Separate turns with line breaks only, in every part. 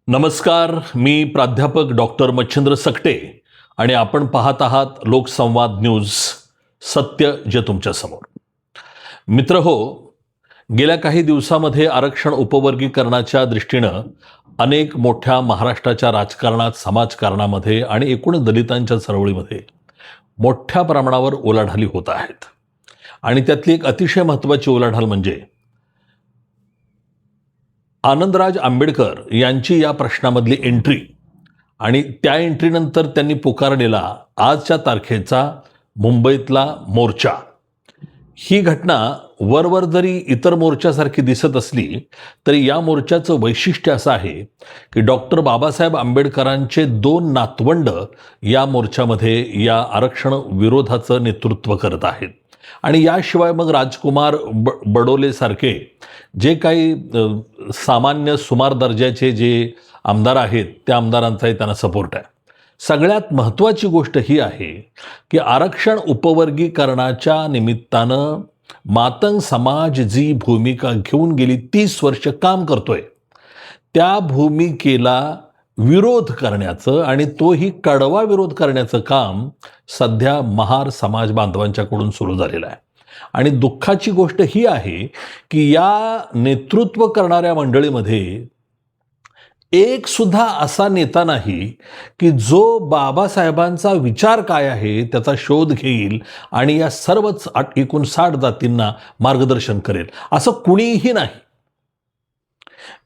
नमस्कार. मी प्राध्यापक डॉक्टर मच्छिंद्र सकटे आणि आपण पाहत आहात लोकसंवाद न्यूज, सत्य जे तुमच्या समोर. मित्र हो, गेल्या काही दिवसामध्ये आरक्षण उपवर्गीकरणाच्या दृष्टीनं अनेक मोठ्या महाराष्ट्राच्या राजकारणात, समाजकारणामध्ये आणि एकूण दलितांच्या चळवळीमध्ये मोठ्या प्रमाणावर उलाढाली होत आहेत. आणि त्यातली एक अतिशय महत्त्वाची उलाढाल म्हणजे आनंदराज आंबेडकर यांची या प्रश्नामधली एंट्री आणि त्या एंट्रीनंतर त्यांनी पुकारलेला आजच्या तारखेचा मुंबईतला मोर्चा. ही घटना वरवर जरी इतर मोर्चासारखी दिसत असली तरी या मोर्चाचं वैशिष्ट्य असं आहे की डॉक्टर बाबासाहेब आंबेडकरांचे 2 नातवंड या मोर्चामध्ये या आरक्षण विरोधाचं नेतृत्व करत आहेत. आणि याशिवाय मग राजकुमार बडोलेसारखे जे काही सामान्य सुमार दर्जाचे जे आमदार आहेत त्या आमदारांचाही त्यांना सपोर्ट आहे. सगळ्यात महत्त्वाची गोष्ट ही आहे की आरक्षण उपवर्गीकरणाच्या निमित्तानं मातंग समाज जी भूमिका घेऊन गेली 30 वर्ष काम करतोय त्या भूमिकेला विरोध करण्याचं आणि तोही कडवा विरोध करण्याचं काम सध्या महार समाज बांधवांच्याकडून सुरू झालेलं आहे. आणि दुःखाची गोष्ट ही आहे की या नेतृत्व करणाऱ्या मंडळीमध्ये एक सुद्धा असा नेता नाही की जो बाबासाहेबांचा विचार काय आहे त्याचा शोध घेईल आणि या सर्वच 59 जातींना मार्गदर्शन करेल, असं कुणीही नाही.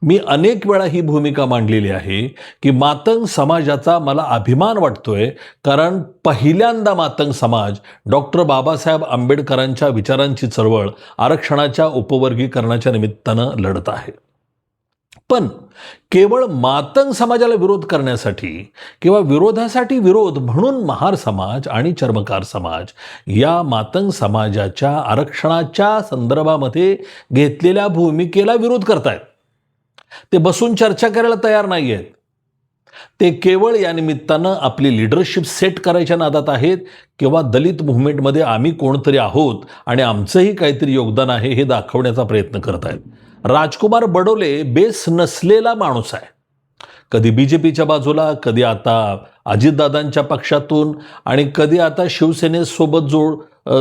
मी अनेक वेळा ही भूमिका मांडलेली आहे की मातंग समाजाचा मला अभिमान वाटतोय, कारण पहिल्यांदा मातंग समाज डॉक्टर बाबासाहेब आंबेडकरांच्या विचारांची चळवळ आरक्षणाच्या उपवर्गीकरणाच्या निमित्तानं लढत आहे. पण केवळ मातंग समाजाला विरोध करण्यासाठी किंवा विरोधासाठी विरोध म्हणून महार समाज आणि चर्मकार समाज या मातंग समाजाच्या आरक्षणाच्या संदर्भामध्ये घेतलेल्या भूमिकेला विरोध करतायत. ते बसून चर्चा करायला तयार नाही आहेत. ते केवळ या निमित्तानं आपली लीडरशिप सेट करायच्या नादात आहेत किंवा दलित मूव्हमेंटमध्ये आम्ही कोणतरी आहोत आणि आमचंही काहीतरी योगदान आहे हे दाखवण्याचा प्रयत्न करत आहेत. राजकुमार बडोले बेस नसलेला माणूस आहे. कधी BJPच्या बाजूला, कधी आता अजितदादांच्या पक्षातून आणि कधी आता शिवसेनेसोबत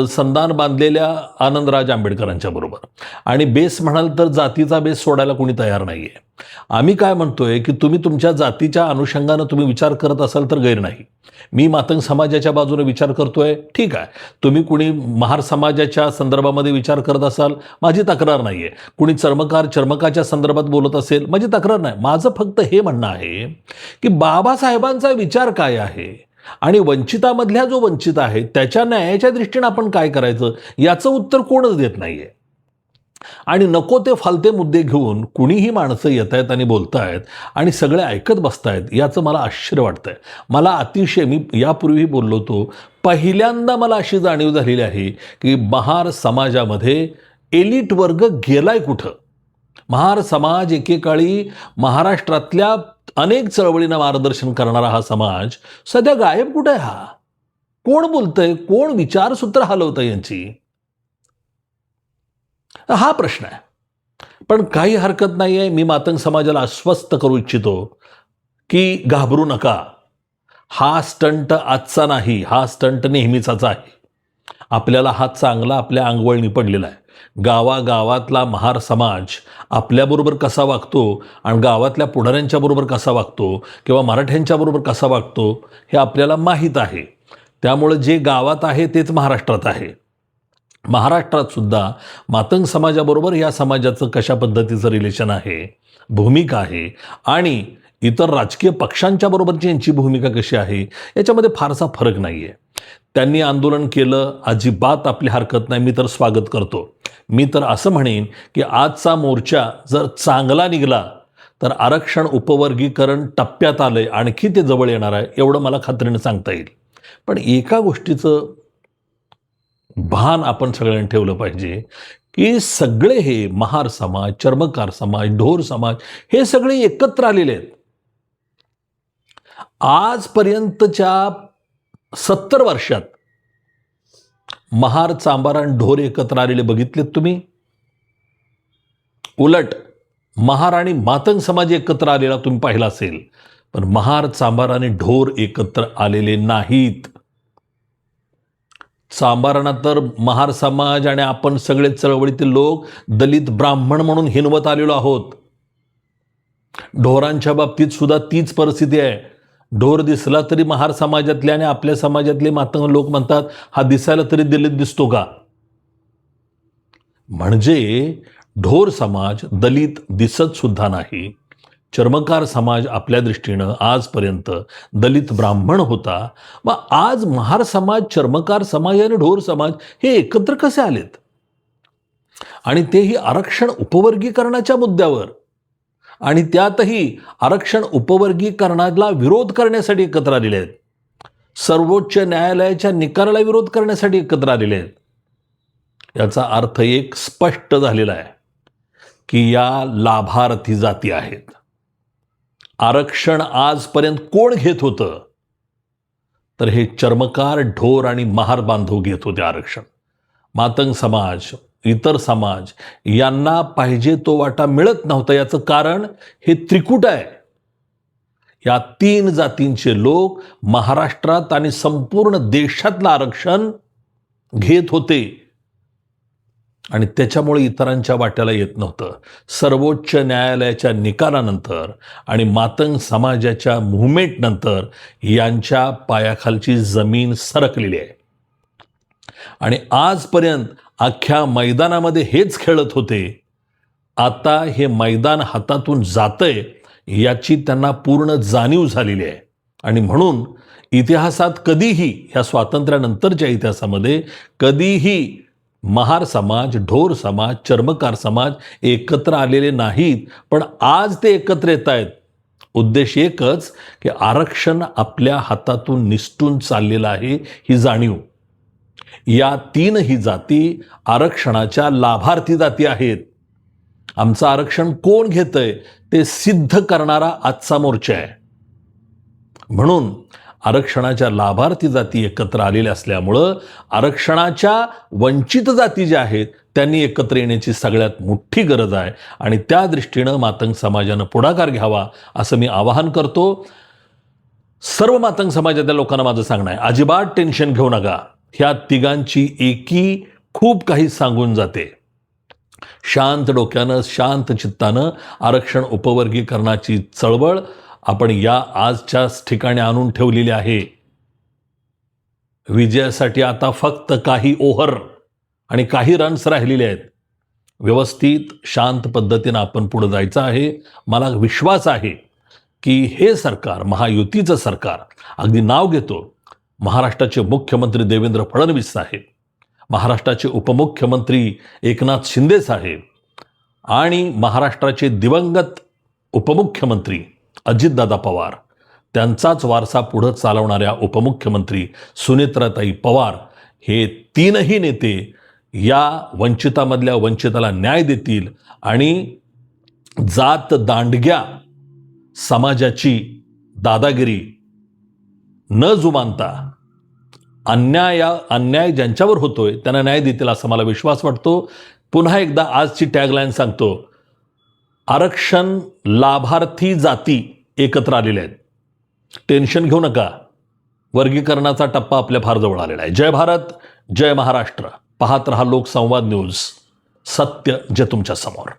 संधान बांधलेल्या आनंदराज आंबेडकरांच्या बरोबर. आणि बेस म्हणाल तर जातीचा बेस सोडायला कोणी तयार नाही आहे. आम्ही काय म्हणतोय की तुम्ही तुमच्या जातीच्या अनुषंगानं तुम्ही विचार करत असाल तर गैर नाही. मी मातंग समाजाच्या बाजूने विचार करतोय, ठीक आहे. तुम्ही कुणी महार समाजाच्या संदर्भामध्ये विचार करत असाल, माझी तक्रार नाही आहे. कुणी चर्मकाच्या संदर्भात बोलत असेल, माझी तक्रार नाही. माझं फक्त हे म्हणणं आहे की बाबासाहेबांचा विचार काय आहे आणि वंचितामधल्या जो वंचित आहे त्याच्या न्यायाच्या दृष्टीने आपण काय करायचं याचं उत्तर कोणच देत नाहीये. आणि नको ते फालते मुद्दे घेऊन कुणीही माणसं येत आहेत आणि बोलतायत आणि सगळे ऐकत बसतायत याचं मला आश्चर्य वाटतंय. मला अतिशय, मी यापूर्वी बोललो होतो, पहिल्यांदा मला अशी जाणीव झालेली आहे की महार समाजामध्ये एलिट वर्ग गेलाय कुठं. महार समाज एकेकाळी महाराष्ट्रातल्या अनेक चळवळींना मार्गदर्शन करणारा हा समाज सध्या गायब कुठे आहे? हा कोण बोलतंय, कोण विचारसूत्र हलवतंय यांची, हा प्रश्न आहे. पण काही हरकत नाही आहे. मी मातंग समाजाला आश्वस्त करू इच्छितो की घाबरू नका. हा स्टंट आजचा नाही, हा स्टंट नेहमीचाच आहे. आपल्याला हा चांगला आपल्या अंगवळणी पडलेला आहे. गावागावातला महार समाज आपल्याबरोबर कसा वागतो आणि गावातल्या पुढाऱ्यांच्या बरोबर कसा वागतो किंवा मराठ्यांच्या बरोबर कसा वागतो हे आपल्याला माहीत आहे. त्यामुळे जे गावात आहे तेच महाराष्ट्रात आहे. महाराष्ट्रात सुद्धा मातंग समाजाबरोबर या समाजाचं कशा पद्धतीचं रिलेशन आहे, भूमिका आहे आणि इतर राजकीय पक्षांच्या बरोबरची यांची भूमिका कशी आहे याच्यामध्ये फारसा फरक नाही आहे. त्यांनी आंदोलन केलं, अजिबात आपली हरकत नाही, मी तर स्वागत करतो. मी तर असं म्हणेन की आजचा मोर्चा जर चांगला निघाला तर आरक्षण उपवर्गीकरण टप्प्यात आलंय, आणखी ते जवळ येणार आहे एवढं मला खात्रीने सांगता येईल. पण एका गोष्टीचं भान आपण सगळ्यांनी ठेवलं पाहिजे की सगळे हे महार समाज, चर्मकार समाज, ढोर समाज हे सगळे एकत्र आलेले आहेत. आजपर्यंतच्या 70 वर्षात महार, चांभार आणि ढोर एकत्र आलेले बघितलेत तुम्ही? उलट महार आणि मातंग समाज एकत्र आलेला तुम्ही पाहिला असेल, पण महार, चांभार आणि ढोर एकत्र आलेले नाहीत. चांभारांना तर महार समाज आणि आपण सगळे चळवळीतील लोक दलित ब्राह्मण म्हणून हिनवत आलेलो आहोत. ढोरांच्या बाबतीत सुद्धा तीच परिस्थिती आहे. ढोर दिसला तरी महार समाजातले आणि आपल्या समाजातले मातंग लोक म्हणतात, हा दिसायला तरी दलित दिसतो का? म्हणजे ढोर समाज दलित दिसत सुद्धा नाही. चर्मकार समाज आपल्या दृष्टीनं आजपर्यंत दलित ब्राह्मण होता. मग आज महार समाज, चर्मकार समाज आणि ढोर समाज हे एकत्र कसे आलेत? आणि तेही आरक्षण उपवर्गीकरणाच्या मुद्द्यावर, आणि त्यातही आरक्षण उपवर्गीकरणाला विरोध करण्यासाठी एकत्र आलेले आहेत. सर्वोच्च न्यायालयाच्या निकालाला विरोध करण्यासाठी एकत्र आलेले आहेत. याचा अर्थ एक स्पष्ट झालेला आहे की या लाभार्थी जाती आहेत. आरक्षण आजपर्यंत कोण घेत होतं? तर हे चर्मकार, ढोर आणि महार बांधव घेत होते आरक्षण. मातंग समाज, इतर समाज यांना पाहिजे तो वाटा मिळत नव्हता. याचं कारण हे त्रिकूट आहे. या 3 जातींचे लोक महाराष्ट्रात आणि संपूर्ण देशातलं आरक्षण घेत होते आणि त्याच्यामुळे इतरांच्या वाट्याला येत नव्हतं. सर्वोच्च न्यायालयाच्या निकालानंतर आणि मातंग समाजाच्या मुव्हमेंटनंतर यांच्या पायाखालची जमीन सरकलेली आहे. आणि आजपर्यंत अख्ख्या मैदानामध्ये हेच खेळत होते. आता हे मैदान हातातून जातंय याची त्यांना पूर्ण जाणीव झालेली आहे. आणि म्हणून इतिहासात कधीही, या स्वातंत्र्यानंतरच्या इतिहासामध्ये कधीही महार समाज, ढोर समाज, चर्मकार समाज एकत्र आलेले नाहीत. पण आज ते एकत्र येत आहेत. उद्देश एकच की आरक्षण आपल्या हातातून निसटून चाललेलं आहे ही जाणीव. या 3ही जाती आरक्षणाच्या लाभार्थी जाती आहेत. आमचं आरक्षण कोण घेतंय ते सिद्ध करणारा आजचा मोर्चा आहे. म्हणून आरक्षणाच्या लाभार्थी जाती एकत्र आलेल्या असल्यामुळं आरक्षणाच्या वंचित जाती ज्या आहेत त्यांनी एकत्र येण्याची सगळ्यात मोठी गरज आहे. आणि त्या दृष्टीनं मातंग समाजानं पुढाकार घ्यावा असं मी आवाहन करतो. सर्व मातंग समाजातल्या लोकांना माझं सांगणं आहे, अजिबात टेन्शन घेऊ नका. ह्या तिघांची एकी खूप काही सांगून जाते. शांत डोक्यानं, शांत चित्तानं आरक्षण उपवर्गीकरणाची चळवळ आपण या आजच्याच ठिकाणी आणून ठेवलेली आहे. विजयासाठी आता फक्त काही ओव्हर आणि काही रन्स राहिलेले आहेत. व्यवस्थित शांत पद्धतीनं आपण पुढे जायचं आहे. मला विश्वास आहे की हे सरकार, महायुतीचं सरकार, अगदी नाव घेतो, महाराष्ट्राचे मुख्यमंत्री देवेंद्र फडणवीस साहेब, महाराष्ट्राचे उपमुख्यमंत्री एकनाथ शिंदे साहेब आणि महाराष्ट्राचे दिवंगत उपमुख्यमंत्री अजितदादा पवार, त्यांचाच वारसा पुढं चालवणाऱ्या उपमुख्यमंत्री सुनेत्राताई पवार, हे 3ही नेते या वंचितामधल्या वंचिताला न्याय देतील आणि जात दांडग्या समाजाची दादागिरी न जुमानता अन्याय ज्यांच्यावर होतोय त्यांना न्याय देतील असा मला विश्वास वाटतो. पुन्हा एकदा आजची टॅगलाईन सांगतो, आरक्षण लाभार्थी जाती एकत्र आलेल्या आहेत. टेन्शन घेऊ नका. वर्गीकरणाचा टप्पा आपल्या फार जवळ आलेला आहे. जय भारत, जय महाराष्ट्र. पाहत रहा लोकसंवाद न्यूज. सत्य जे तुमच्या समोर.